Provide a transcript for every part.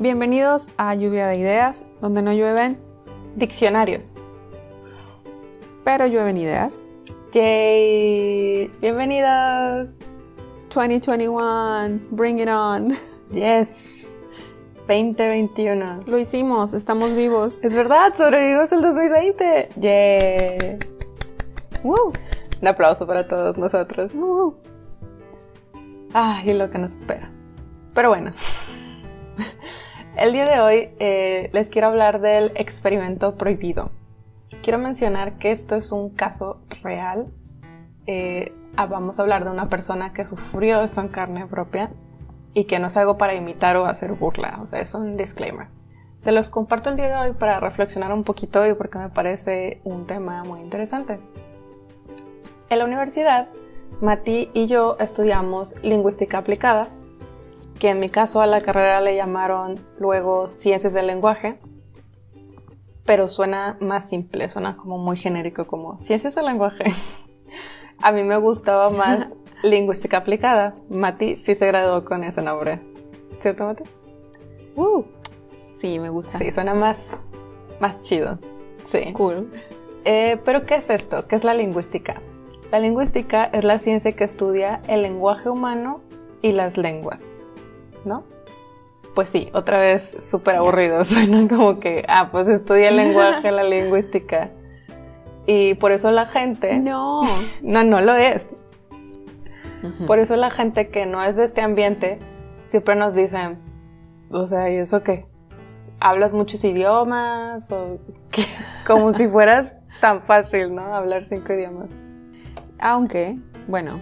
Bienvenidos a Lluvia de Ideas, donde no llueven diccionarios, pero llueven ideas. ¡Yay! ¡Bienvenidos! 2021, bring it on. ¡Yes! 2021. Lo hicimos, estamos vivos. Es verdad, sobrevivimos el 2020. ¡Yay! ¡Woo! Un aplauso para todos nosotros. ¡Woo! Y lo que nos espera. Pero bueno, el día de hoy les quiero hablar del experimento prohibido. Quiero mencionar que esto es un caso real. Vamos a hablar de una persona que sufrió esto en carne propia y que no es algo para imitar o hacer burla. O sea, es un disclaimer. Se los comparto el día de hoy para reflexionar un poquito y porque me parece un tema muy interesante. En la universidad, Mati y yo estudiamos lingüística aplicada, que en mi caso a la carrera le llamaron luego ciencias del lenguaje, pero suena más simple, suena como muy genérico, como ciencias del lenguaje. A mí me gustaba más lingüística aplicada. Mati sí se graduó con ese nombre, ¿cierto, Mati? Sí, me gusta. Sí, suena más chido. Sí. Cool. Pero ¿qué es esto? ¿Qué es la lingüística? La lingüística es la ciencia que estudia el lenguaje humano y las lenguas, ¿no? Pues sí, otra vez súper aburrido. Suena como que, pues estudia el lenguaje, la lingüística. Y por eso la gente... No lo es. Uh-huh. Por eso la gente que no es de este ambiente siempre nos dicen, o sea, ¿y eso qué? ¿Hablas muchos idiomas? ¿O qué? Como si fueras tan fácil, ¿no? Hablar 5 idiomas. Aunque, bueno,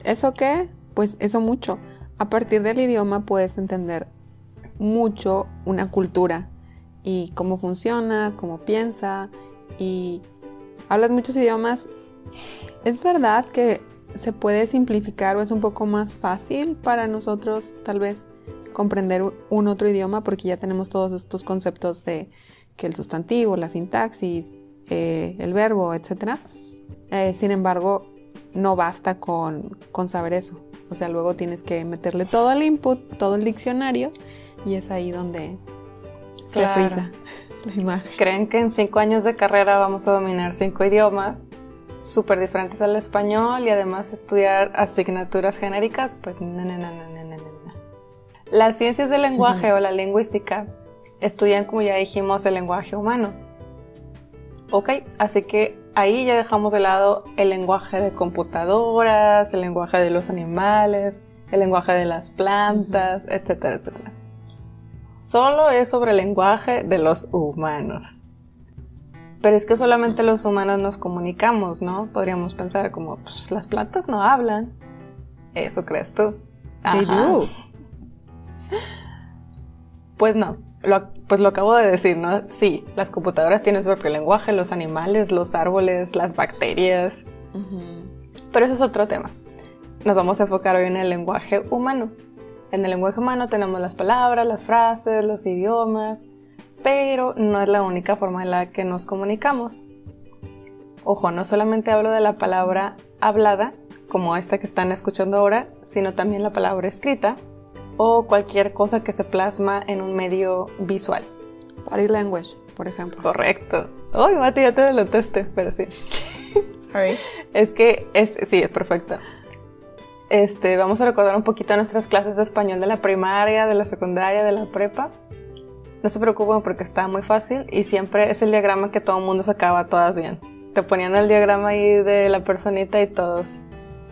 ¿eso qué? Pues eso mucho. A partir del idioma puedes entender mucho una cultura y cómo funciona, cómo piensa, y hablas muchos idiomas. Es verdad que se puede simplificar o es un poco más fácil para nosotros tal vez comprender un otro idioma porque ya tenemos todos estos conceptos de que el sustantivo, la sintaxis, el verbo, etc. Sin embargo, no basta con saber eso. O sea, luego tienes que meterle todo el input, todo el diccionario, y es ahí donde se frisa la imagen. ¿Creen que en 5 años de carrera vamos a dominar 5 idiomas súper diferentes al español y además estudiar asignaturas genéricas? Pues no. Las ciencias del lenguaje o la lingüística estudian, como ya dijimos, el lenguaje humano. Ok, así que ahí ya dejamos de lado el lenguaje de computadoras, el lenguaje de los animales, el lenguaje de las plantas, etcétera, etcétera. Solo es sobre el lenguaje de los humanos. Pero es que solamente los humanos nos comunicamos, ¿no? Podríamos pensar como, pues las plantas no hablan. ¿Eso crees tú? They do. Pues no. Lo acabo de decir, ¿no? Sí, las computadoras tienen su propio lenguaje, los animales, los árboles, las bacterias. Uh-huh. Pero eso es otro tema. Nos vamos a enfocar hoy en el lenguaje humano. En el lenguaje humano tenemos las palabras, las frases, los idiomas, pero no es la única forma en la que nos comunicamos. Ojo, no solamente hablo de la palabra hablada, como esta que están escuchando ahora, sino también la palabra escrita, o cualquier cosa que se plasma en un medio visual. Body language, por ejemplo. Correcto. Uy, Mati, ya te adelantaste, pero sí. Sorry. Es que sí, es perfecto. Vamos a recordar un poquito nuestras clases de español de la primaria, de la secundaria, de la prepa. No se preocupen porque está muy fácil y siempre es el diagrama que todo el mundo sacaba todas bien. Te ponían el diagrama ahí de la personita y todos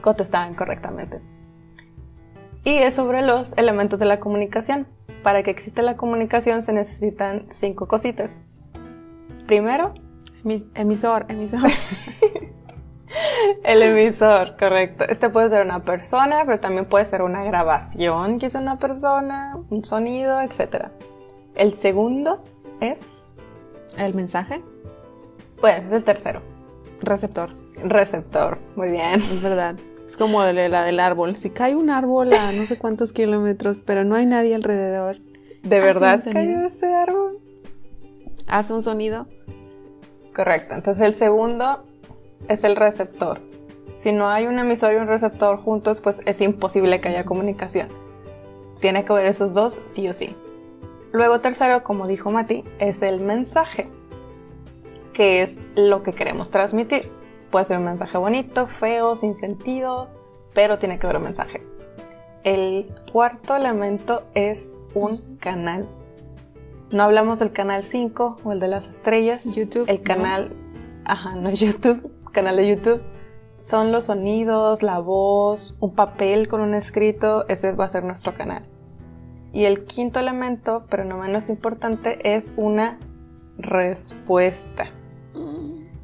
contestaban correctamente. Y es sobre los elementos de la comunicación. Para que exista la comunicación se necesitan 5 cositas. Primero, Emisor. el emisor, correcto. Puede ser una persona, pero también puede ser una grabación que es una persona, un sonido, etc. El segundo es... ¿El mensaje? Pues es el tercero. Receptor, muy bien. Es verdad. Es como la del árbol. Si cae un árbol a no sé cuántos kilómetros, pero no hay nadie alrededor. ¿De verdad cayó ese árbol? ¿Hace un sonido? Correcto. Entonces el segundo es el receptor. Si no hay un emisor y un receptor juntos, pues es imposible que haya comunicación. Tiene que haber esos dos sí o sí. Luego tercero, como dijo Mati, es el mensaje, que es lo que queremos transmitir. Puede ser un mensaje bonito, feo, sin sentido, pero tiene que haber un mensaje. El cuarto elemento es un canal. No hablamos del canal 5 o el de las estrellas. YouTube. El canal, no YouTube, canal de YouTube. Son los sonidos, la voz, un papel con un escrito, ese va a ser nuestro canal. Y el quinto elemento, pero no menos importante, es una respuesta.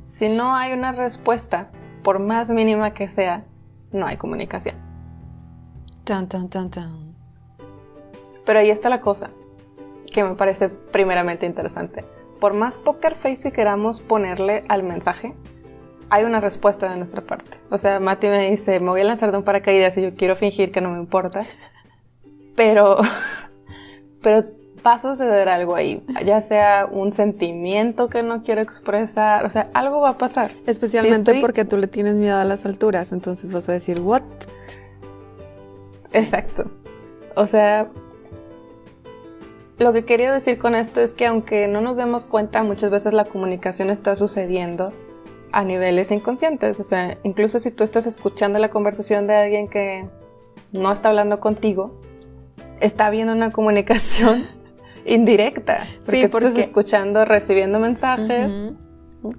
Si no hay una respuesta, por más mínima que sea, no hay comunicación. Tan, tan, tan, tan. Pero ahí está la cosa, que me parece primeramente interesante. Por más poker face que queramos ponerle al mensaje, hay una respuesta de nuestra parte. O sea, Mati me dice, me voy a lanzar de un paracaídas y yo quiero fingir que no me importa. Pero va a suceder algo ahí. Ya sea un sentimiento que no quiero expresar. O sea, algo va a pasar. Especialmente porque tú le tienes miedo a las alturas. Entonces vas a decir, ¿what? Sí. Exacto. O sea, lo que quería decir con esto es que aunque no nos demos cuenta, muchas veces la comunicación está sucediendo a niveles inconscientes. O sea, incluso si tú estás escuchando la conversación de alguien que no está hablando contigo, está habiendo una comunicación indirecta. Porque tú estás escuchando, recibiendo mensajes.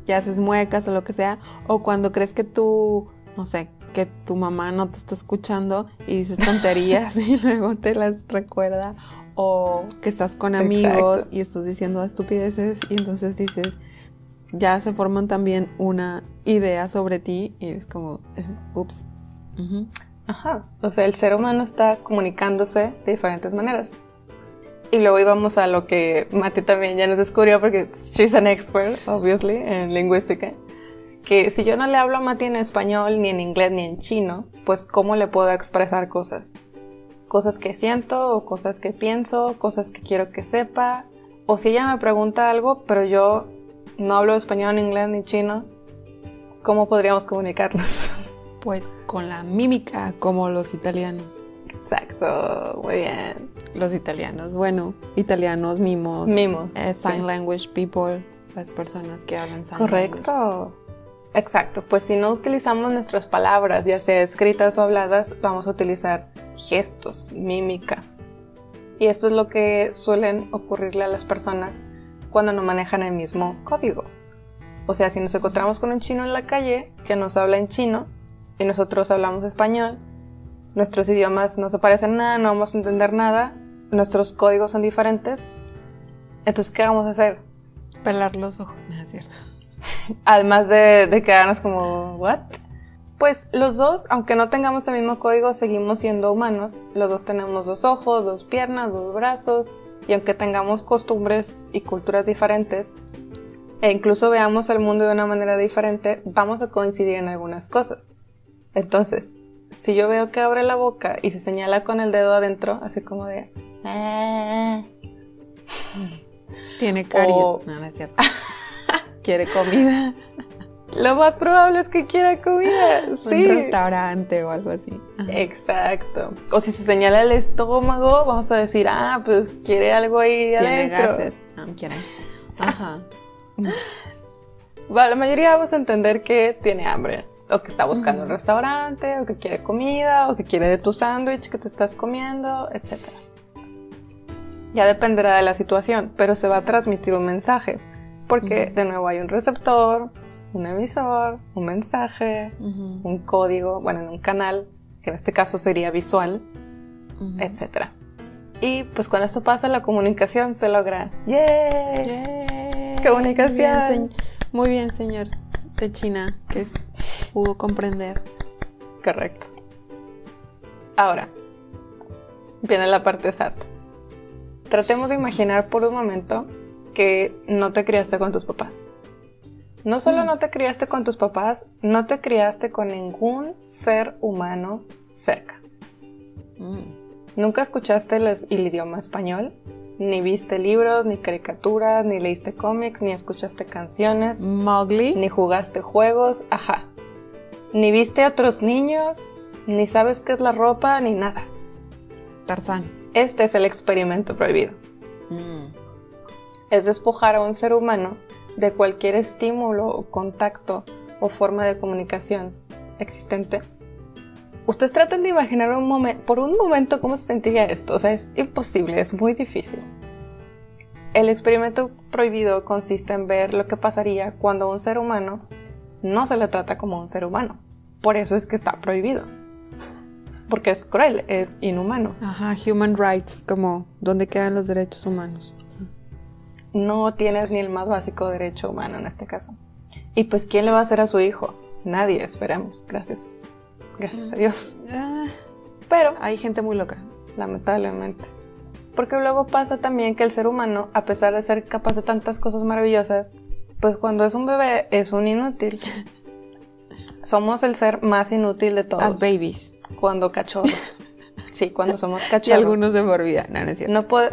Ya haces muecas o lo que sea. O cuando crees que tú, no sé, que tu mamá no te está escuchando y dices tonterías y luego te las recuerda. O que estás con amigos. Exacto. Y estás diciendo estupideces y entonces dices, ya se forman también una idea sobre ti y es como, ups. O sea, el ser humano está comunicándose de diferentes maneras. Y luego íbamos a lo que Mati también ya nos descubrió, porque she's an expert, obviously, en lingüística. Que si yo no le hablo a Mati en español, ni en inglés, ni en chino, pues ¿cómo le puedo expresar cosas? Cosas que siento, o cosas que pienso, cosas que quiero que sepa. O si ella me pregunta algo, pero yo no hablo español, ni inglés, ni chino, ¿cómo podríamos comunicarnos? Pues con la mímica, como los italianos. Exacto, muy bien. Los italianos, bueno, italianos, mimos. Sign language people, las personas que hablan sign language. Correcto. Exacto, pues si no utilizamos nuestras palabras, ya sea escritas o habladas, vamos a utilizar gestos, mímica. Y esto es lo que suelen ocurrirle a las personas cuando no manejan el mismo código. O sea, si nos encontramos con un chino en la calle que nos habla en chino y nosotros hablamos español, nuestros idiomas no se parecen nada, no vamos a entender nada, nuestros códigos son diferentes. Entonces, ¿qué vamos a hacer? Pelar los ojos, no es cierto. Además de quedarnos como, ¿what? Pues los dos, aunque no tengamos el mismo código, seguimos siendo humanos. Los dos tenemos 2 ojos, 2 piernas, 2 brazos. Y aunque tengamos costumbres y culturas diferentes, e incluso veamos el mundo de una manera diferente, vamos a coincidir en algunas cosas. Entonces, si yo veo que abre la boca y se señala con el dedo adentro, así como de... Tiene caries. No es cierto. Quiere comida. Lo más probable es que quiera comida, sí. Un restaurante o algo así. Ajá. Exacto. O si se señala el estómago, vamos a decir, pues quiere algo ahí adentro. Tiene gases. No quiere. Ajá. Bueno, la mayoría vamos a entender que tiene hambre. O que está buscando un restaurante, o que quiere comida, o que quiere de tu sándwich que te estás comiendo, etc. Ya dependerá de la situación, pero se va a transmitir un mensaje. Porque, de nuevo, hay un receptor, un emisor, un mensaje, un código, bueno, en un canal, que en este caso sería visual, etc. Y pues cuando esto pasa, la comunicación se logra. ¡Yay! ¡Comunicación! Muy bien, señor de China, que pudo comprender. Correcto. Ahora, viene la parte sad. Tratemos de imaginar por un momento que no te criaste con tus papás. No solo no te criaste con tus papás, no te criaste con ningún ser humano cerca. Nunca escuchaste el idioma español, ni viste libros, ni caricaturas, ni leíste cómics, ni escuchaste canciones, Mowgli, ni jugaste juegos, ni viste a otros niños, ni sabes qué es la ropa, ni nada. Tarzán. Este es el experimento prohibido. es despojar a un ser humano de cualquier estímulo o contacto o forma de comunicación existente. Ustedes traten de imaginar por un momento cómo se sentiría esto. O sea, es imposible, es muy difícil. El experimento prohibido consiste en ver lo que pasaría cuando a un ser humano no se le trata como un ser humano. Por eso es que está prohibido. Porque es cruel, es inhumano. Ajá, human rights, como ¿dónde quedan los derechos humanos? No tienes ni el más básico derecho humano en este caso. Y pues, ¿quién le va a hacer a su hijo? Nadie, esperemos. Gracias a Dios. Pero hay gente muy loca. Lamentablemente. Porque luego pasa también que el ser humano, a pesar de ser capaz de tantas cosas maravillosas, pues cuando es un bebé es un inútil. Somos el ser más inútil de todos. As babies. Cuando cachorros. Sí, cuando somos cachorros. Y algunos de por vida. No es cierto. No puedo...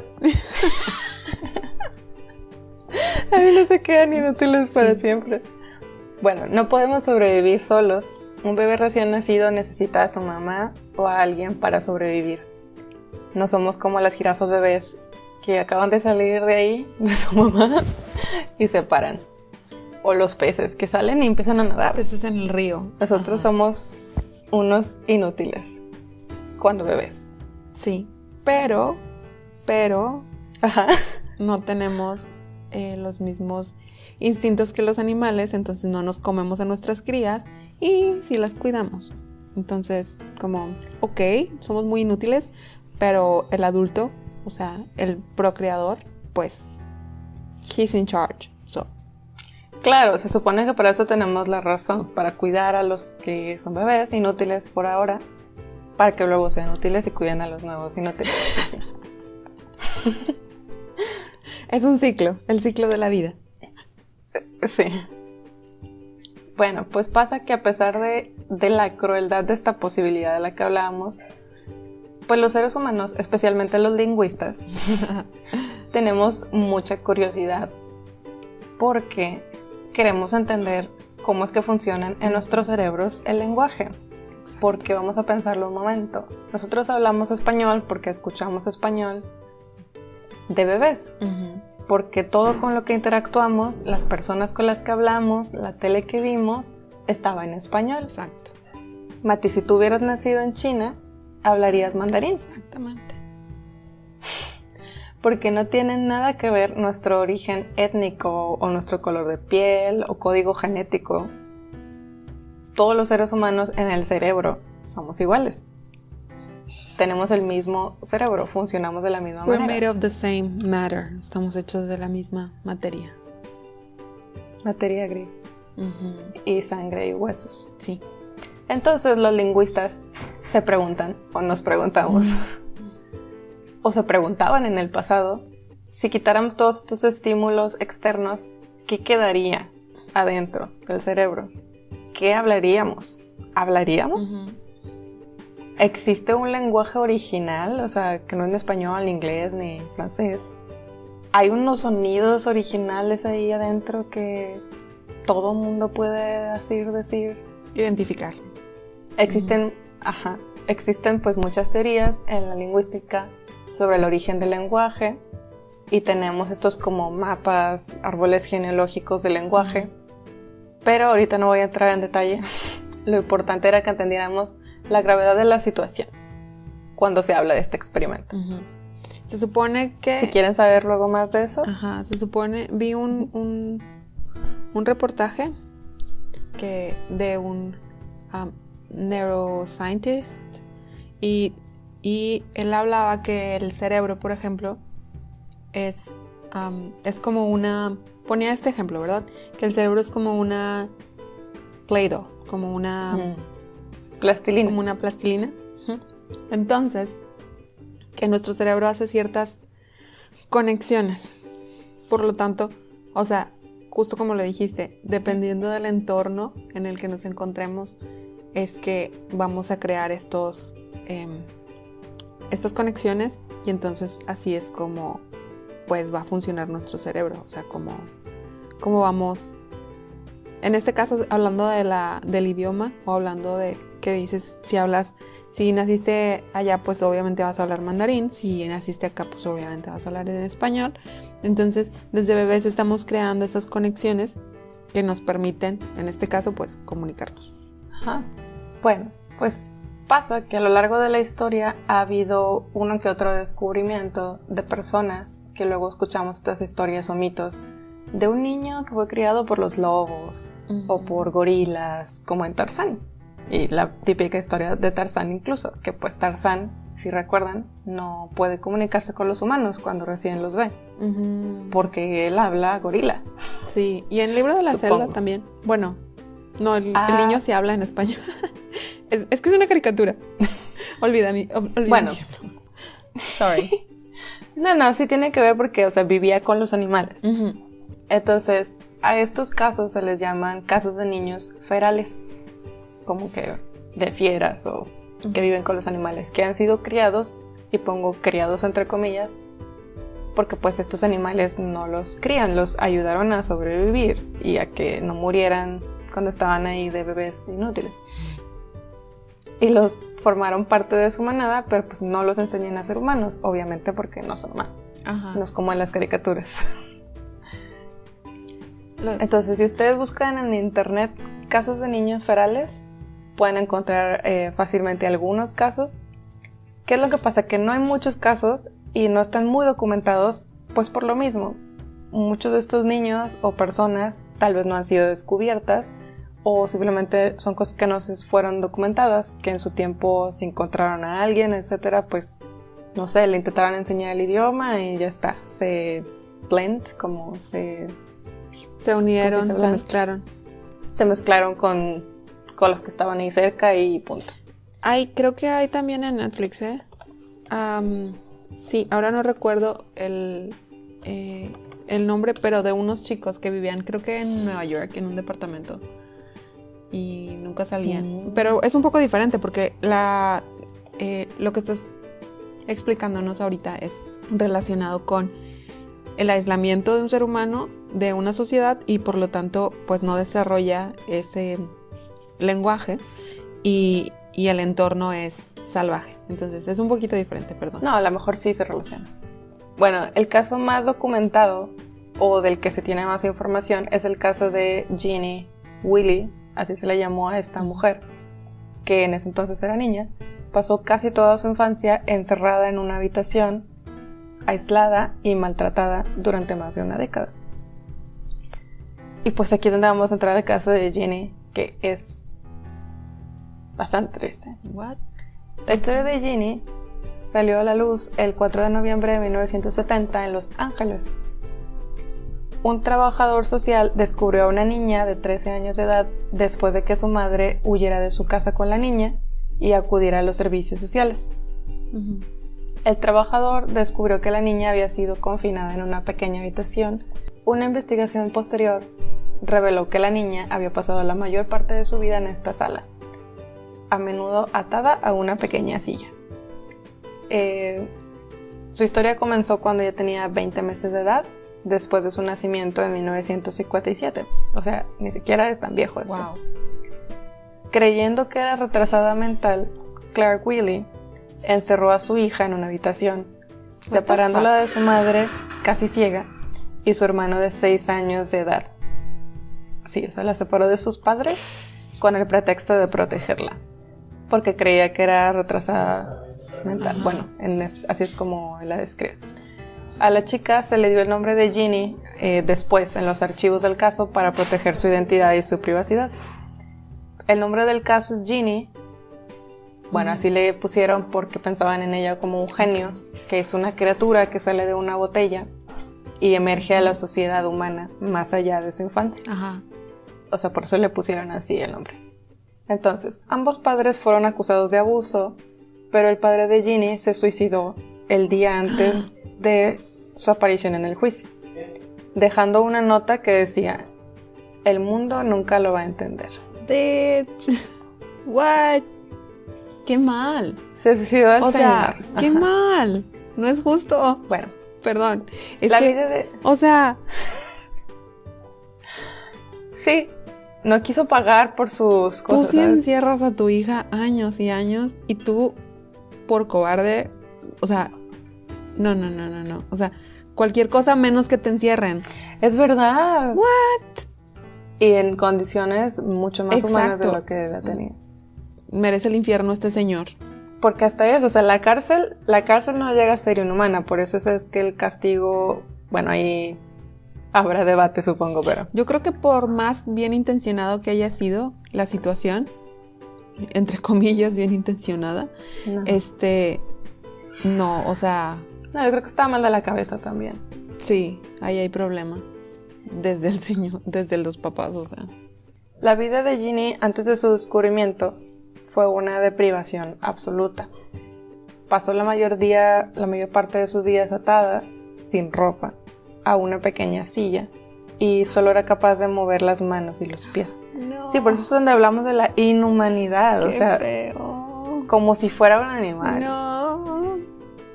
A mí no se quedan inútiles para siempre. Bueno, no podemos sobrevivir solos. Un bebé recién nacido necesita a su mamá o a alguien para sobrevivir. No somos como las jirafas bebés que acaban de salir de ahí, de su mamá, y se paran. O los peces que salen y empiezan a nadar. Peces en el río. Nosotros somos unos inútiles cuando bebés. Sí, pero Ajá. no tenemos los mismos instintos que los animales, entonces no nos comemos a nuestras crías y sí las cuidamos. Entonces, como, ok, somos muy inútiles, pero el adulto, o sea, el procreador, pues, he's in charge, so. Claro, se supone que para eso tenemos la razón, para cuidar a los que son bebés inútiles por ahora, para que luego sean útiles y cuiden a los nuevos inútiles. Sí. Es un ciclo, el ciclo de la vida. Sí. Bueno, pues pasa que a pesar de la crueldad de esta posibilidad de la que hablábamos, pues los seres humanos, especialmente los lingüistas, tenemos mucha curiosidad porque queremos entender cómo es que funcionan en nuestros cerebros el lenguaje. Exacto. Porque vamos a pensarlo un momento. Nosotros hablamos español porque escuchamos español de bebés. Uh-huh. Porque todo con lo que interactuamos, las personas con las que hablamos, la tele que vimos, estaba en español. Exacto. Mati, si tú hubieras nacido en China, hablarías mandarín. Exactamente. Porque no tiene nada que ver nuestro origen étnico o nuestro color de piel o código genético. Todos los seres humanos en el cerebro somos iguales. Tenemos el mismo cerebro, funcionamos de la misma manera. We're made of the same matter. Estamos hechos de la misma materia. Materia gris. Uh-huh. Y sangre y huesos. Sí. Entonces los lingüistas se preguntan, o nos preguntamos, o se preguntaban en el pasado, si quitáramos todos estos estímulos externos, ¿qué quedaría adentro del cerebro? ¿Qué hablaríamos? ¿Hablaríamos? Uh-huh. ¿Existe un lenguaje original? O sea, que no es en español, ni inglés, ni francés. ¿Hay unos sonidos originales ahí adentro que todo mundo puede decir? Identificar. Existen pues muchas teorías en la lingüística sobre el origen del lenguaje y tenemos estos como mapas, árboles genealógicos del lenguaje. Pero ahorita no voy a entrar en detalle. Lo importante era que entendiéramos la gravedad de la situación cuando se habla de este experimento. Uh-huh. Se supone que... Si quieren saber luego más de eso. Ajá, se supone... Vi un reportaje de un neuroscientist y él hablaba que el cerebro, por ejemplo, es como una... Ponía este ejemplo, ¿verdad? Que el cerebro es como una Play-Doh, como una... Plastilina. Como una plastilina. Entonces, que nuestro cerebro hace ciertas conexiones. Por lo tanto, o sea, justo como lo dijiste, dependiendo del entorno en el que nos encontremos, es que vamos a crear estas conexiones y entonces así es como pues va a funcionar nuestro cerebro. O sea, como vamos... En este caso, hablando del idioma o hablando de que dices, si naciste allá, pues obviamente vas a hablar mandarín, si naciste acá, pues obviamente vas a hablar en español, Entonces, desde bebés estamos creando esas conexiones que nos permiten, en este caso, pues, comunicarnos. Ajá. Bueno, pues pasa que a lo largo de la historia ha habido uno que otro descubrimiento de personas que luego escuchamos estas historias o mitos de un niño que fue criado por los lobos o por gorilas, como en Tarzán. Y la típica historia de Tarzán incluso, que pues Tarzán, si recuerdan, no puede comunicarse con los humanos cuando recién los ve, porque él habla gorila. Sí, y en el libro de la selva también. Bueno, no, el niño sí habla en español. Es que es una caricatura. Olvida bueno. mi ejemplo. Sorry. No, sí tiene que ver porque, o sea, vivía con los animales. Entonces, a estos casos se les llaman casos de niños ferales, como que de fieras o que viven con los animales, que han sido criados, y pongo criados entre comillas, porque pues estos animales no los crían, los ayudaron a sobrevivir y a que no murieran cuando estaban ahí de bebés inútiles. Y los formaron parte de su manada, pero pues no los enseñan a ser humanos, obviamente porque no son humanos. Ajá. No es como en las caricaturas. Entonces, si ustedes buscan en internet casos de niños ferales, pueden encontrar fácilmente algunos casos. ¿Qué es lo que pasa? Que no hay muchos casos y no están muy documentados, pues por lo mismo. Muchos de estos niños o personas tal vez no han sido descubiertas, o simplemente son cosas que no se fueron documentadas, que en su tiempo se encontraron a alguien, etcétera, pues no sé, le intentaron enseñar el idioma y ya está, se unieron, se mezclaron. Se mezclaron con los que estaban ahí cerca y punto. Creo que hay también en Netflix, sí, ahora no recuerdo el nombre, pero de unos chicos que vivían, creo que en Nueva York, en un departamento. Y nunca salían. Pero es un poco diferente porque lo que estás explicándonos ahorita es relacionado con el aislamiento de un ser humano de una sociedad y por lo tanto pues no desarrolla ese lenguaje y el entorno es salvaje. Entonces es un poquito diferente, perdón. No, a lo mejor sí se relaciona. Bueno, el caso más documentado o del que se tiene más información es el caso de Jeannie Willy, así se le llamó a esta mujer, que en ese entonces era niña. Pasó casi toda su infancia encerrada en una habitación, aislada y maltratada durante más de una década. Y pues aquí es donde vamos a entrar al caso de Jeannie, que es bastante triste. What? La historia de Jeannie salió a la luz el 4 de noviembre de 1970 en Los Ángeles. Un trabajador social descubrió a una niña de 13 años de edad después de que su madre huyera de su casa con la niña y acudiera a los servicios sociales. El trabajador descubrió que la niña había sido confinada en una pequeña habitación. Una investigación posterior reveló que la niña había pasado la mayor parte de su vida en esta sala, a menudo atada a una pequeña silla. Su historia comenzó cuando ella tenía 20 meses de edad, después de su nacimiento en 1957. O sea, ni siquiera es tan viejo esto. Wow. Creyendo que era retrasada mental, Clark Wiley encerró a su hija en una habitación, separándola de su madre casi ciega y su hermano de 6 años de edad. Sí, o sea, la separó de sus padres con el pretexto de protegerla, porque creía que era retrasada mental. Bueno, así es como la describe. A la chica se le dio el nombre de Jeannie después en los archivos del caso para proteger su identidad y su privacidad. El nombre del caso es Jeannie. Bueno, así le pusieron porque pensaban en ella como un genio, que es una criatura que sale de una botella y emerge a la sociedad humana más allá de su infancia. Ajá. O sea, por eso le pusieron así el nombre. Entonces, ambos padres fueron acusados de abuso, pero el padre de Jeannie se suicidó el día antes de su aparición en el juicio, dejando una nota que decía: el mundo nunca lo va a entender. What? ¡Qué mal! Se suicidó el señor. Sea, ¡qué Ajá. mal! No es justo. Bueno, perdón. Es la que, vida de... O sea... Sí, no quiso pagar por sus cosas. Tú sí ¿sabes? encierras a tu hija años y años y tú, por cobarde, o sea... No. O sea, cualquier cosa menos que te encierren. Es verdad. ¿What? Y en condiciones mucho más humanas de Exacto. lo que la tenía. Merece el infierno este señor. Porque hasta eso, o sea, la cárcel no llega a ser inhumana, por eso es que el castigo, bueno, ahí habrá debate, supongo, pero... Yo creo que por más bien intencionado que haya sido la situación, entre comillas bien intencionada, No. No, o sea, No, yo creo que estaba mal de la cabeza también. sí, ahí hay problema. Desde el señor, desde los papás, o sea. La vida de Ginny antes de su descubrimiento fue una deprivación absoluta. Pasó la mayor parte de sus días atada, sin ropa, a una pequeña silla, y solo era capaz de mover las manos y los pies. No. Sí, por eso es donde hablamos de la inhumanidad, Qué o sea, feo. como si fuera un animal. No.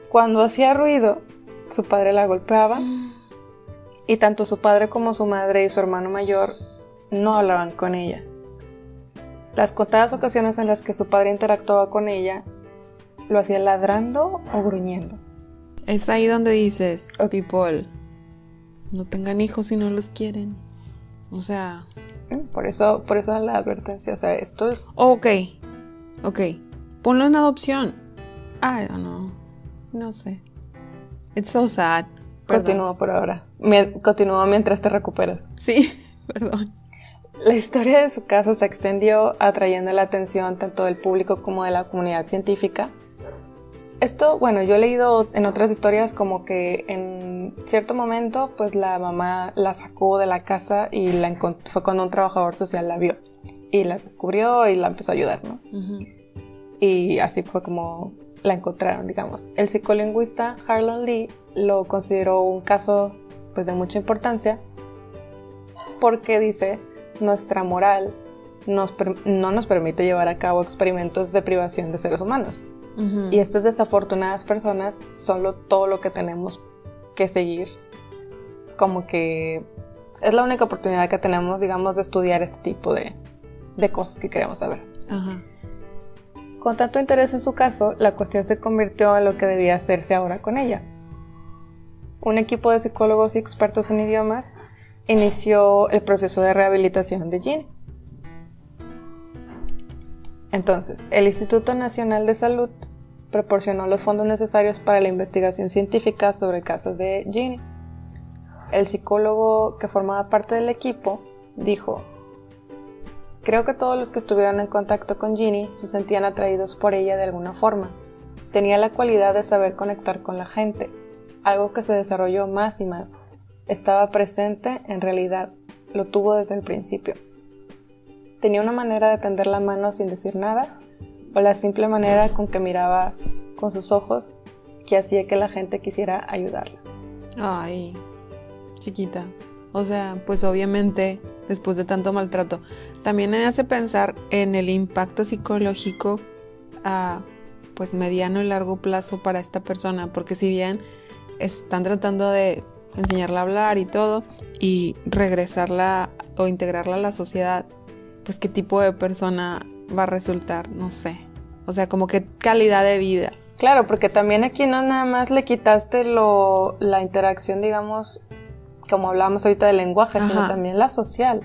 Cuando hacía ruido, su padre la golpeaba, y tanto su padre como su madre y su hermano mayor no hablaban con ella. Las contadas ocasiones en las que su padre interactuaba con ella, lo hacía ladrando o gruñendo. Es ahí donde dices, people, no tengan hijos si no los quieren. O sea... Por eso la advertencia, o sea, esto es... Ok, ponlo en adopción. I don't know, no sé. It's so sad. Continúo por ahora. Continúo mientras te recuperas. Sí, perdón. La historia de su caso se extendió atrayendo la atención tanto del público como de la comunidad científica. Esto, bueno, yo he leído en otras historias como que en cierto momento pues la mamá la sacó de la casa y fue cuando un trabajador social la vio y las descubrió y la empezó a ayudar, ¿no? Uh-huh. Y así fue como la encontraron, digamos. El psicolingüista Harlan Lee lo consideró un caso pues de mucha importancia porque dice: nuestra moral no nos permite llevar a cabo experimentos de privación de seres humanos. Uh-huh. Y estas desafortunadas personas son todo lo que tenemos que seguir. Como que es la única oportunidad que tenemos, digamos, de estudiar este tipo de cosas que queremos saber. Ajá. Con tanto interés en su caso, la cuestión se convirtió en lo que debía hacerse ahora con ella. Un equipo de psicólogos y expertos en idiomas inició el proceso de rehabilitación de Ginny. Entonces, el Instituto Nacional de Salud proporcionó los fondos necesarios para la investigación científica sobre el caso de Ginny. El psicólogo que formaba parte del equipo dijo: creo que todos los que estuvieron en contacto con Ginny se sentían atraídos por ella de alguna forma. Tenía la cualidad de saber conectar con la gente, algo que se desarrolló más y más. Estaba presente en realidad, lo tuvo desde el principio. Tenía una manera de tender la mano sin decir nada, o la simple manera con que miraba con sus ojos que hacía que la gente quisiera ayudarla. Ay, chiquita. O sea, pues obviamente, después de tanto maltrato, también me hace pensar en el impacto psicológico a pues mediano y largo plazo para esta persona, porque si bien están tratando de enseñarla a hablar y todo, y regresarla o integrarla a la sociedad, pues qué tipo de persona va a resultar, no sé. O sea, como qué calidad de vida. Claro, porque también aquí no nada más le quitaste la interacción, digamos, como hablábamos ahorita del lenguaje, Ajá, sino también la social.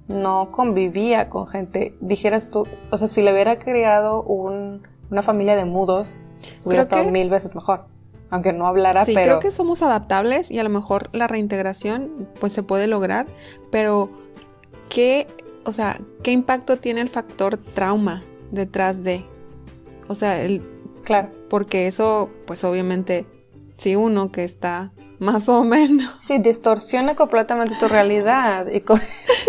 No convivía con gente. Dijeras tú, o sea, si le hubiera criado una familia de mudos, hubiera estado 1000 veces mejor. Aunque no hablara, sí, pero... creo que somos adaptables y a lo mejor la reintegración pues se puede lograr, pero ¿qué impacto tiene el factor trauma detrás de? O sea, Claro. porque eso, pues obviamente, si uno que está más o menos... Sí, distorsiona completamente tu realidad.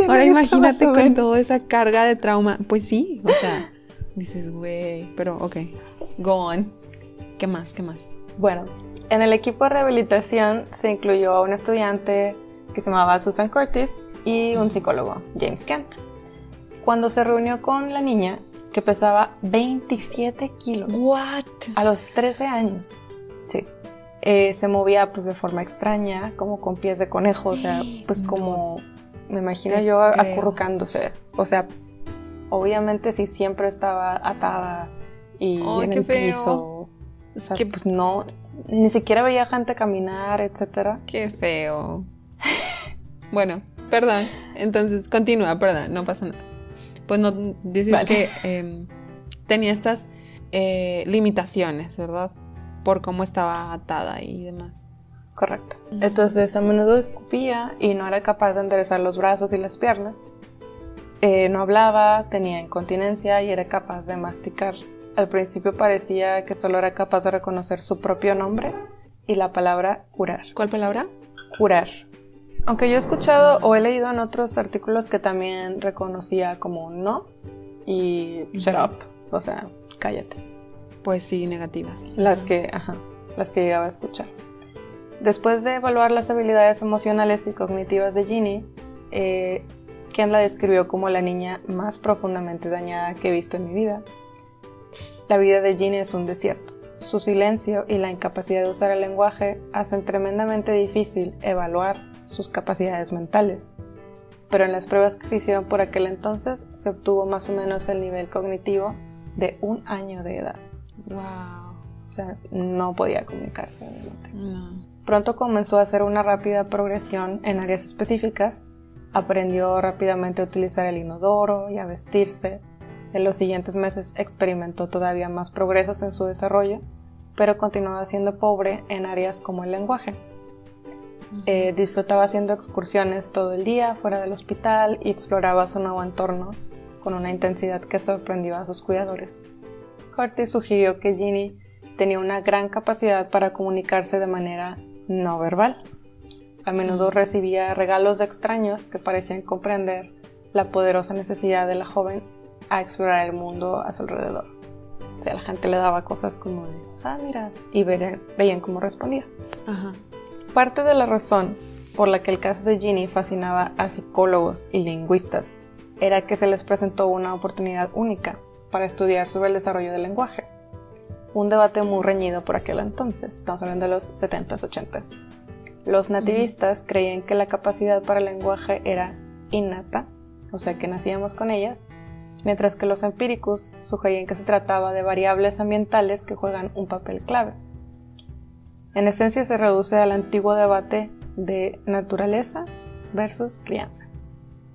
Ahora imagínate con toda esa carga de trauma. Pues sí, o sea, dices, güey, pero ok, go on. ¿Qué más? Bueno, en el equipo de rehabilitación se incluyó a un estudiante que se llamaba Susan Curtis y un psicólogo, James Kent. Cuando se reunió con la niña, que pesaba 27 kilos. What? A los 13 años. Sí. Se movía pues de forma extraña, como con pies de conejo, o sea, pues como, me imagino yo, acurrucándose. O sea, obviamente sí siempre estaba atada y en el piso. O sea, pues no ni siquiera veía gente caminar, etcétera. Qué feo. Bueno, perdón. Entonces, continúa, perdón, no pasa nada. Pues no dices Vale. que tenía estas limitaciones, ¿verdad? Por cómo estaba atada y demás. Correcto. Entonces a menudo escupía y no era capaz de enderezar los brazos y las piernas. No hablaba, tenía incontinencia y era capaz de masticar. Al principio parecía que solo era capaz de reconocer su propio nombre y la palabra curar. ¿Cuál palabra? Curar. Aunque yo he escuchado o he leído en otros artículos que también reconocía como un no y shut up, o sea, cállate. Pues sí, negativas. Las que llegaba a escuchar. Después de evaluar las habilidades emocionales y cognitivas de Ginny, Ken la describió como la niña más profundamente dañada que he visto en mi vida. La vida de Ginny es un desierto. Su silencio y la incapacidad de usar el lenguaje hacen tremendamente difícil evaluar sus capacidades mentales. Pero en las pruebas que se hicieron por aquel entonces, se obtuvo más o menos el nivel cognitivo de 1 año de edad. Wow. O sea, no podía comunicarse, obviamente. No. Pronto comenzó a hacer una rápida progresión en áreas específicas. Aprendió rápidamente a utilizar el inodoro y a vestirse. En los siguientes meses experimentó todavía más progresos en su desarrollo, pero continuaba siendo pobre en áreas como el lenguaje. Disfrutaba haciendo excursiones todo el día fuera del hospital y exploraba su nuevo entorno con una intensidad que sorprendió a sus cuidadores. Curtis sugirió que Ginny tenía una gran capacidad para comunicarse de manera no verbal. A menudo recibía regalos de extraños que parecían comprender la poderosa necesidad de la joven a explorar el mundo a su alrededor. O sea, la gente le daba cosas como de, mira, y veían cómo respondía. Ajá. Parte de la razón por la que el caso de Ginny fascinaba a psicólogos y lingüistas era que se les presentó una oportunidad única para estudiar sobre el desarrollo del lenguaje. Un debate muy reñido por aquel entonces, estamos hablando de los 70s, 80s. Los nativistas creían que la capacidad para el lenguaje era innata, o sea que nacíamos con ellas, mientras que los empíricos sugerían que se trataba de variables ambientales que juegan un papel clave. En esencia se reduce al antiguo debate de naturaleza versus crianza.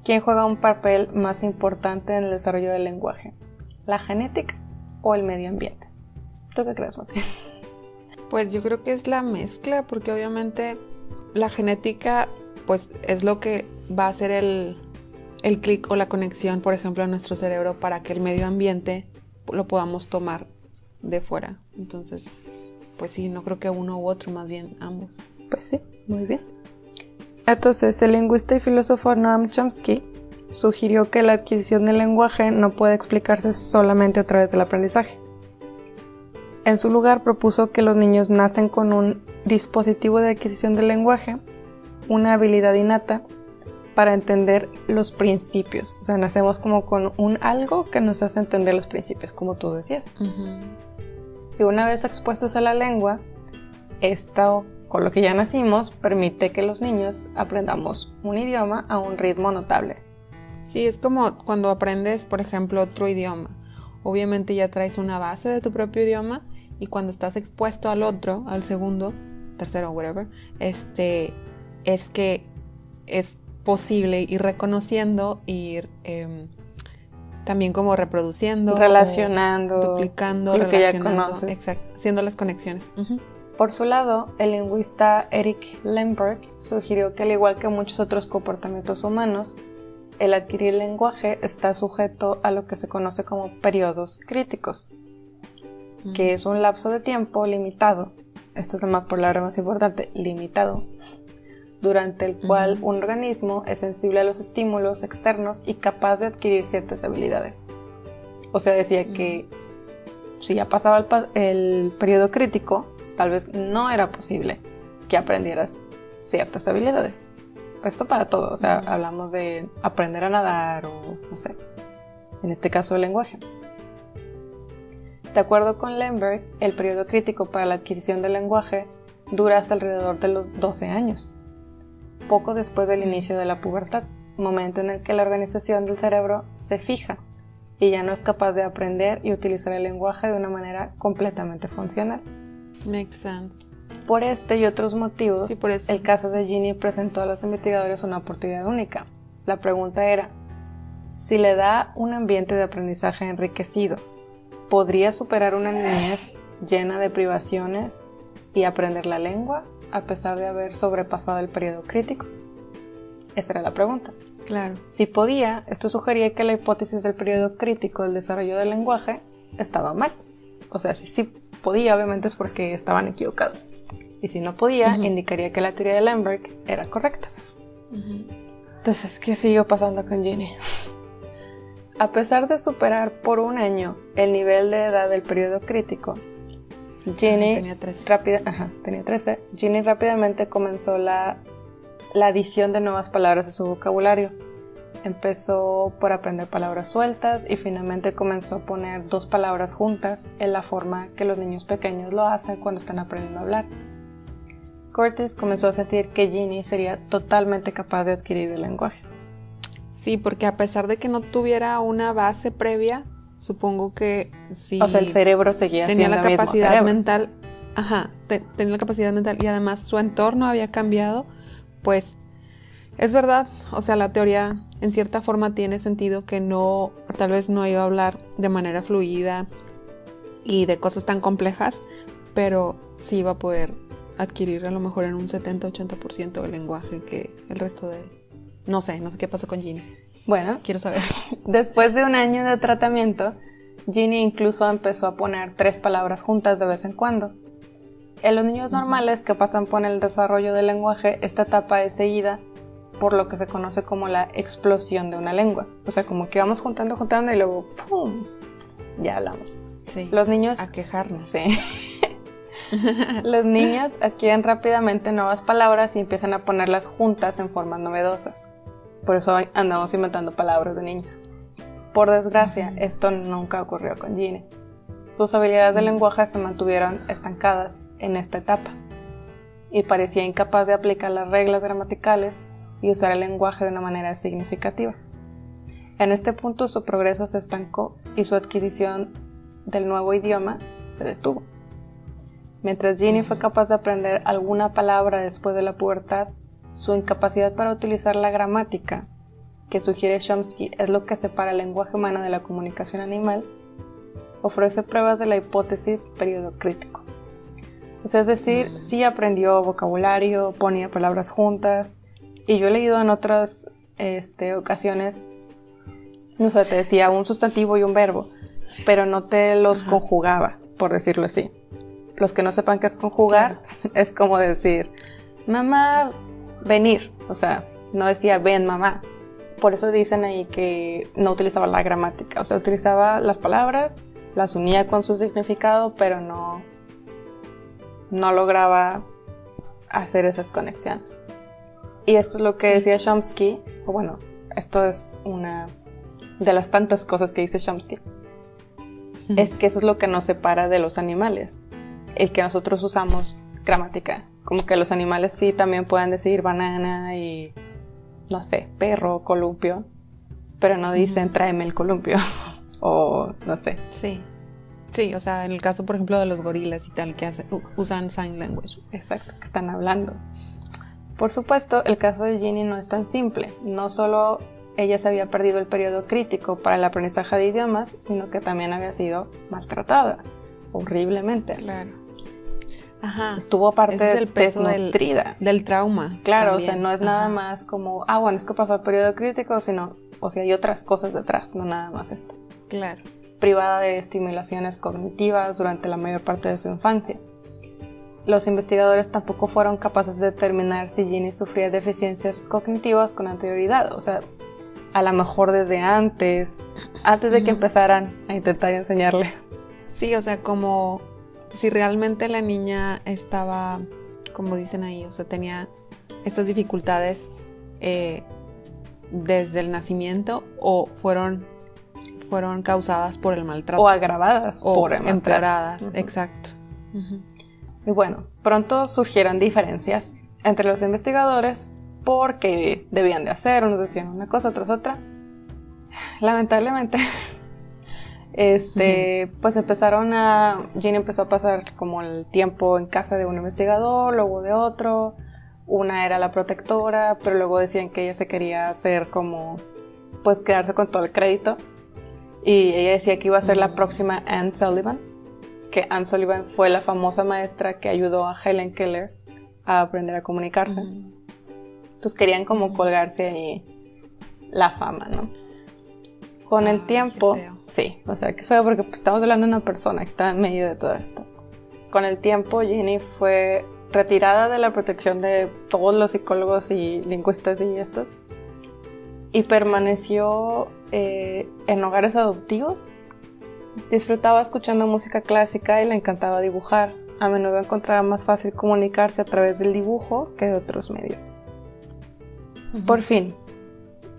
¿Quién juega un papel más importante en el desarrollo del lenguaje? ¿La genética o el medio ambiente? ¿Tú qué crees, Mati? Pues yo creo que es la mezcla, porque obviamente la genética pues es lo que va a hacer el clic o la conexión, por ejemplo, a nuestro cerebro para que el medio ambiente lo podamos tomar de fuera. Entonces, pues sí, no creo que uno u otro, más bien ambos. Pues sí, muy bien. Entonces, el lingüista y filósofo Noam Chomsky sugirió que la adquisición del lenguaje no puede explicarse solamente a través del aprendizaje. En su lugar, propuso que los niños nacen con un dispositivo de adquisición del lenguaje, una habilidad innata para entender los principios. O sea, nacemos como con un algo que nos hace entender los principios, como tú decías. Y una vez expuestos a la lengua, esto, con lo que ya nacimos, permite que los niños aprendamos un idioma a un ritmo notable. Sí, es como cuando aprendes, por ejemplo, otro idioma. Obviamente ya traes una base de tu propio idioma y cuando estás expuesto al otro, al segundo, tercero, whatever, es que es posible ir reconociendo, ir también como reproduciendo, relacionando, duplicando, lo que ya relacionando, conoces. Exacto, haciendo las conexiones. Por su lado, el lingüista Eric Lemberg sugirió que al igual que muchos otros comportamientos humanos, el adquirir lenguaje está sujeto a lo que se conoce como periodos críticos, que es un lapso de tiempo limitado, esto es la palabra más importante, limitado, durante el cual un organismo es sensible a los estímulos externos y capaz de adquirir ciertas habilidades. O sea, decía que si ya pasaba el periodo crítico, tal vez no era posible que aprendieras ciertas habilidades. Esto para todo, o sea, hablamos de aprender a nadar o, no sé, en este caso el lenguaje. De acuerdo con Lemberg, el periodo crítico para la adquisición del lenguaje dura hasta alrededor de los 12 años, poco después del inicio de la pubertad, momento en el que la organización del cerebro se fija y ya no es capaz de aprender y utilizar el lenguaje de una manera completamente funcional. Makes sense. Por este y otros motivos, Sí, por eso. el caso de Ginny presentó a los investigadores una oportunidad única. La pregunta era, si le da un ambiente de aprendizaje enriquecido, ¿podría superar una niñez llena de privaciones y aprender la lengua a pesar de haber sobrepasado el periodo crítico? Esa era la pregunta. Claro. Si podía, esto sugería que la hipótesis del periodo crítico del desarrollo del lenguaje estaba mal. O sea, si sí podía, obviamente es porque estaban equivocados. Y si no podía, indicaría que la teoría de Lemberg era correcta. Entonces, ¿qué siguió pasando con Ginny? A pesar de superar por un año el nivel de edad del periodo crítico, Ginny tenía 13. Tenía 13. Ginny rápidamente comenzó la adición de nuevas palabras a su vocabulario. Empezó por aprender palabras sueltas y finalmente comenzó a poner 2 palabras juntas en la forma que los niños pequeños lo hacen cuando están aprendiendo a hablar. Curtis comenzó a sentir que Ginny sería totalmente capaz de adquirir el lenguaje. Sí, porque a pesar de que no tuviera una base previa, supongo que sí. O sea, el cerebro seguía tenía siendo la el capacidad mismo cerebro. mental. Tenía la capacidad mental y además su entorno había cambiado, pues es verdad, o sea, la teoría en cierta forma tiene sentido que tal vez no iba a hablar de manera fluida y de cosas tan complejas, pero sí iba a poder adquirir a lo mejor en un 70-80% el lenguaje que el resto de... No sé qué pasó con Ginny. Bueno, Quiero saber. después de un año de tratamiento, Ginny incluso empezó a poner 3 palabras juntas de vez en cuando. En los niños normales que pasan por el desarrollo del lenguaje, esta etapa es seguida por lo que se conoce como la explosión de una lengua. O sea, como que vamos juntando y luego ¡pum! Ya hablamos. Sí. Los niños... A quejarnos. Sí. Los niños adquieren rápidamente nuevas palabras y empiezan a ponerlas juntas en formas novedosas. Por eso andamos inventando palabras de niños. Por desgracia, esto nunca ocurrió con Ginny. Sus habilidades de lenguaje se mantuvieron estancadas en esta etapa y parecía incapaz de aplicar las reglas gramaticales y usar el lenguaje de una manera significativa. En este punto su progreso se estancó y su adquisición del nuevo idioma se detuvo. Mientras Ginny fue capaz de aprender alguna palabra después de la pubertad, su incapacidad para utilizar la gramática, que sugiere Chomsky es lo que separa el lenguaje humano de la comunicación animal, ofrece pruebas de la hipótesis periodo crítico. O sea, es decir, sí aprendió vocabulario, ponía palabras juntas, y yo he leído en otras ocasiones, no sé, te decía un sustantivo y un verbo, pero no te los conjugaba, por decirlo así. Los que no sepan qué es conjugar, es como decir, mamá, venir. O sea, no decía ven, mamá. Por eso dicen ahí que no utilizaba la gramática. O sea, utilizaba las palabras, las unía con su significado, pero no lograba hacer esas conexiones. Y esto es lo que decía Chomsky, o bueno, esto es una de las tantas cosas que dice Chomsky, es que eso es lo que nos separa de los animales. El que nosotros usamos gramática, como que los animales sí también pueden decir banana y no sé, perro, columpio, pero no dicen tráeme el columpio o no sé. Sí, o sea, en el caso por ejemplo de los gorilas y tal, que usan sign language. Exacto, que están hablando. Por supuesto, el caso de Ginny no es tan simple. No solo ella se había perdido el periodo crítico para el aprendizaje de idiomas, sino que también había sido maltratada horriblemente. Claro. Estuvo aparte ese es el peso desnutrida. del trauma. Claro, también. O sea, no es nada más como, bueno, es que pasó el periodo crítico, sino, o sea, hay otras cosas detrás, no nada más esto. Claro. Privada de estimulaciones cognitivas durante la mayor parte de su infancia. Los investigadores tampoco fueron capaces de determinar si Ginny sufría deficiencias cognitivas con anterioridad, o sea, a lo mejor desde antes de que empezaran a intentar enseñarle. Sí, o sea, como si realmente la niña estaba, como dicen ahí, o sea, tenía estas dificultades desde el nacimiento o fueron causadas por el maltrato. O agravadas por el maltrato. Empeoradas, exacto. Y bueno, pronto surgieron diferencias entre los investigadores porque debían de hacer, unos decían una cosa, otros otra. Lamentablemente, Pues Ginny empezó a pasar como el tiempo en casa de un investigador, luego de otro. Una era la protectora, pero luego decían que ella se quería hacer como, pues quedarse con todo el crédito. Y ella decía que iba a ser la próxima Anne Sullivan, que Anne Sullivan fue la famosa maestra que ayudó a Helen Keller a aprender a comunicarse. Entonces querían como colgarse ahí la fama, ¿no? Con el tiempo, sí, o sea, qué feo porque pues, estamos hablando de una persona que está en medio de todo esto. Con el tiempo, Ginny fue retirada de la protección de todos los psicólogos y lingüistas y estos, y permaneció en hogares adoptivos. Disfrutaba escuchando música clásica y le encantaba dibujar. A menudo encontraba más fácil comunicarse a través del dibujo que de otros medios. Por fin,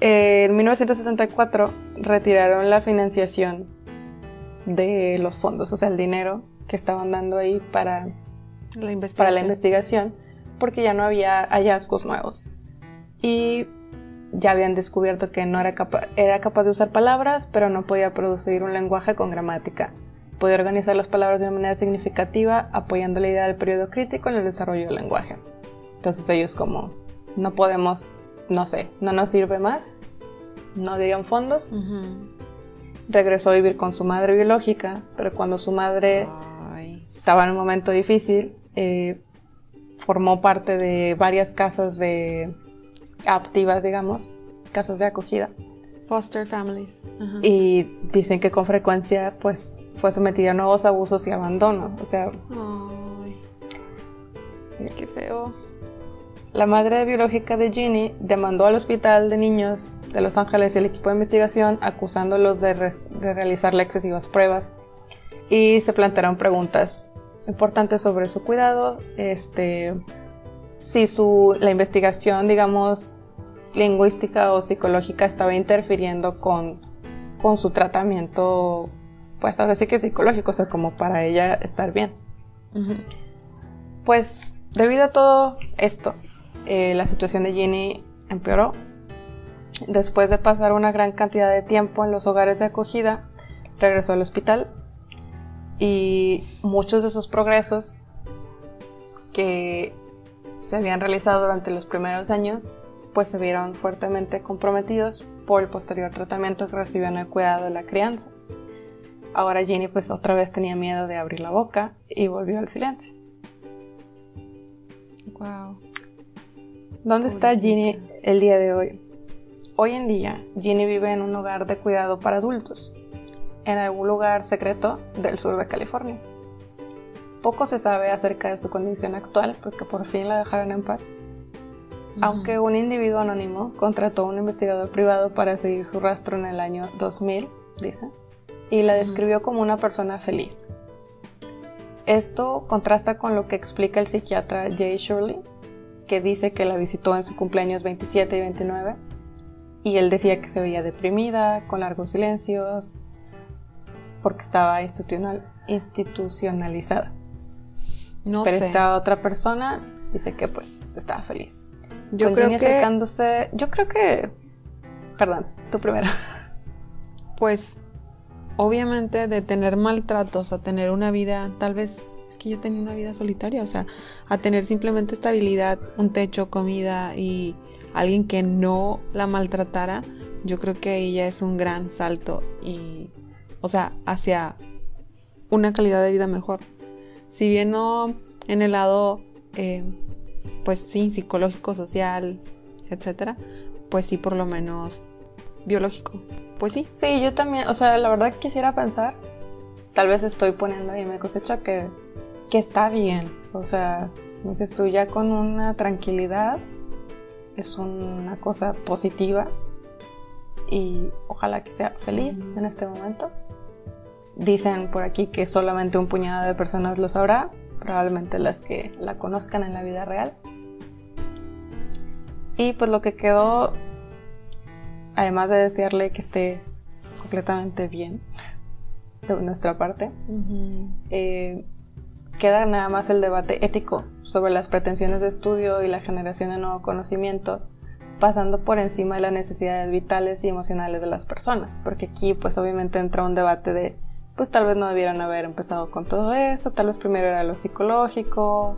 en 1974 retiraron la financiación de los fondos, o sea, el dinero que estaban dando ahí para la investigación, porque ya no había hallazgos nuevos. Y ya habían descubierto que no era capaz de usar palabras, pero no podía producir un lenguaje con gramática. Podía organizar las palabras de una manera significativa, apoyando la idea del periodo crítico en el desarrollo del lenguaje. Entonces ellos como, no podemos, no sé, no nos sirve más, no dieron fondos. Regresó a vivir con su madre biológica, pero cuando su madre estaba en un momento difícil, formó parte de varias casas adoptivas, digamos, casas de acogida. Foster families. Y dicen que con frecuencia pues fue sometida a nuevos abusos y abandono. O sea, sí, qué feo. La madre biológica de Ginny demandó al Hospital de Niños de Los Ángeles y el equipo de investigación, acusándolos de realizarle excesivas pruebas, y se plantearon preguntas importantes sobre su cuidado, si la investigación, digamos, lingüística o psicológica estaba interfiriendo con su tratamiento, pues ahora sí que psicológico, o sea, como para ella estar bien. Pues debido a todo esto, la situación de Ginny empeoró. Después de pasar una gran cantidad de tiempo en los hogares de acogida, regresó al hospital, y muchos de sus progresos que se habían realizado durante los primeros años pues se vieron fuertemente comprometidos por el posterior tratamiento que recibió en el cuidado de la crianza. Ahora Ginny pues otra vez tenía miedo de abrir la boca y volvió al silencio. Wow. ¿Dónde está Ginny el día de hoy? Hoy en día, Ginny vive en un hogar de cuidado para adultos, en algún lugar secreto del sur de California. Poco se sabe acerca de su condición actual, porque por fin la dejaron en paz. Aunque un individuo anónimo contrató a un investigador privado para seguir su rastro en el año 2000, dice, y la describió como una persona feliz. Esto contrasta con lo que explica el psiquiatra Jay Shirley, que dice que la visitó en su cumpleaños 27 y 29, y él decía que se veía deprimida, con largos silencios, porque estaba institucionalizada. Pero esta otra persona dice que pues estaba feliz. Yo creo que... Perdón, tú primero. Pues, obviamente de tener maltratos a tener una vida, tal vez, es que yo tenía una vida solitaria, o sea, a tener simplemente estabilidad, un techo, comida y alguien que no la maltratara, yo creo que ella es un gran salto y, o sea, hacia una calidad de vida mejor. Si bien no en el lado, pues sí, psicológico, social, etcétera, pues sí, por lo menos biológico. Pues sí. Sí, yo también, o sea, la verdad quisiera pensar, tal vez estoy poniendo ahí mi cosecha que está bien. O sea, dices tú, ya con una tranquilidad es una cosa positiva y ojalá que sea feliz en este momento. Dicen por aquí que solamente un puñado de personas lo sabrá, probablemente las que la conozcan en la vida real. Y pues lo que quedó, además de desearle que esté completamente bien de nuestra parte, queda nada más el debate ético sobre las pretensiones de estudio y la generación de nuevo conocimiento pasando por encima de las necesidades vitales y emocionales de las personas, porque aquí pues obviamente entra un debate de pues tal vez no debieran haber empezado con todo eso, tal vez primero era lo psicológico,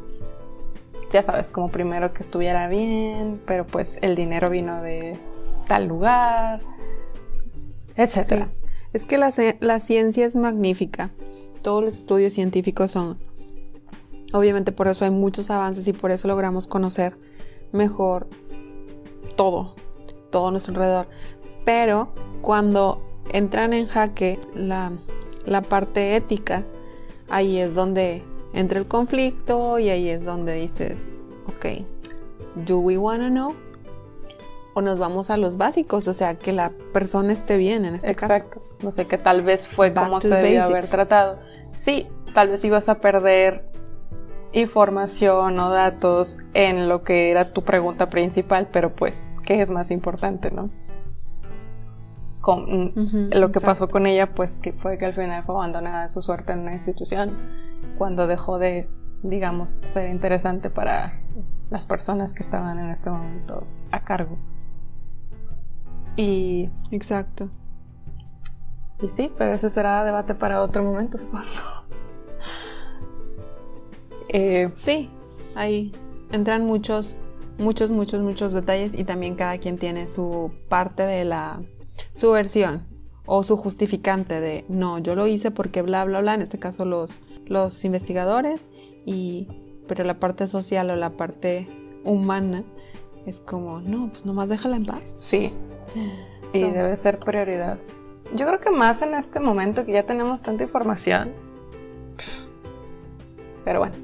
ya sabes, como primero que estuviera bien, pero pues el dinero vino de tal lugar, etcétera. Sí. Es que la ciencia es magnífica, todos los estudios científicos son, obviamente por eso hay muchos avances y por eso logramos conocer mejor todo nuestro alrededor, pero cuando entran en jaque la parte ética, ahí es donde entra el conflicto y ahí es donde dices, ok, ¿do we wanna know? O nos vamos a los básicos, o sea, que la persona esté bien en este caso. Exacto, no sé, que tal vez fue Back como to se the debió basics. haber tratado. Sí, tal vez ibas a perder información o datos en lo que era tu pregunta principal, pero pues, ¿qué es más importante, no? Lo que pasó con ella, pues que fue que al final fue abandonada en su suerte en una institución cuando dejó de, digamos, ser interesante para las personas que estaban en este momento a cargo. Y Exacto. sí, pero ese será debate para otro momento, supongo. Sí, ahí entran muchos detalles y también cada quien tiene su parte de su versión o su justificante de no, yo lo hice porque bla bla bla, en este caso los investigadores, pero la parte social o la parte humana es como, no, pues nomás déjala en paz. Sí, y debe ser prioridad. Yo creo que más en este momento que ya tenemos tanta información. Pero bueno.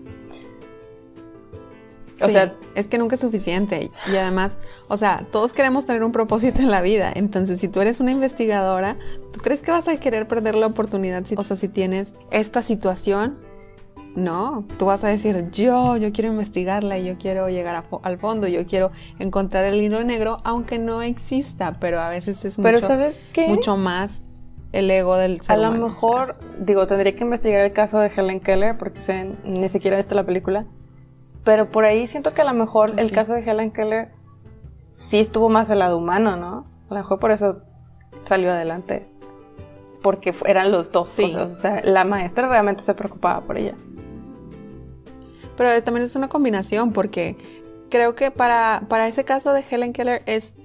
O sea, es que nunca es suficiente. Y además, o sea, todos queremos tener un propósito en la vida. Entonces, si tú eres una investigadora, ¿tú crees que vas a querer perder la oportunidad? Si tienes esta situación, no. Tú vas a decir, yo quiero investigarla y yo quiero llegar al fondo, yo quiero encontrar el hilo negro, aunque no exista. Pero a veces es ¿sabes qué? Mucho más el ego del ser humano. A lo mejor, tendría que investigar el caso de Helen Keller porque ni siquiera he visto la película. Pero por ahí siento que a lo mejor el caso de Helen Keller sí estuvo más al lado humano, ¿no? A lo mejor por eso salió adelante. Porque eran los dos cosas. O sea, la maestra realmente se preocupaba por ella. Pero también es una combinación porque creo que para ese caso de Helen Keller es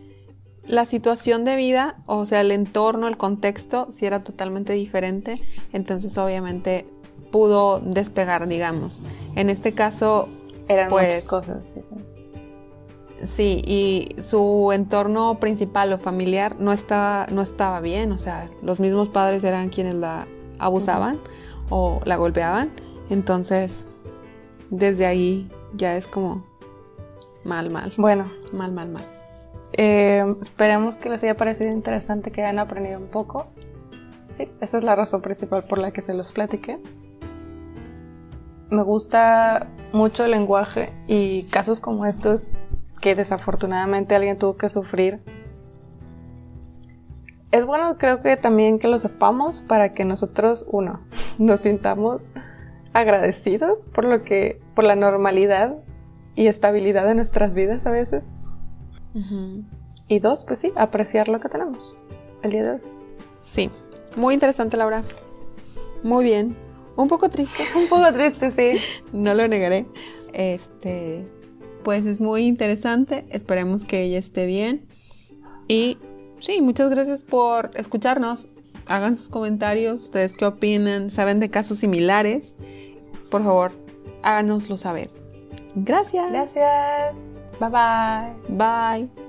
la situación de vida, o sea, el entorno, el contexto, sí era totalmente diferente. Entonces, obviamente, pudo despegar, digamos. En este caso, eran pues, muchas cosas, sí. Sí, y su entorno principal o familiar no estaba bien. O sea, los mismos padres eran quienes la abusaban o la golpeaban. Entonces, desde ahí ya es como mal. Bueno. Mal. Esperemos que les haya parecido interesante, que hayan aprendido un poco. Sí, esa es la razón principal por la que se los platiqué. Me gusta mucho el lenguaje y casos como estos que desafortunadamente alguien tuvo que sufrir. Es bueno, creo que también que lo sepamos para que nosotros, uno, nos sintamos agradecidos por la normalidad y estabilidad de nuestras vidas a veces. Y dos, pues sí, apreciar lo que tenemos el día de hoy. Sí, muy interesante, Laura. Muy bien. Un poco triste. Un poco triste, sí. No lo negaré. Pues es muy interesante. Esperemos que ella esté bien. Y sí, muchas gracias por escucharnos. Hagan sus comentarios. ¿Ustedes qué opinan? ¿Saben de casos similares? Por favor, háganoslo saber. Gracias. Gracias. Bye bye. Bye.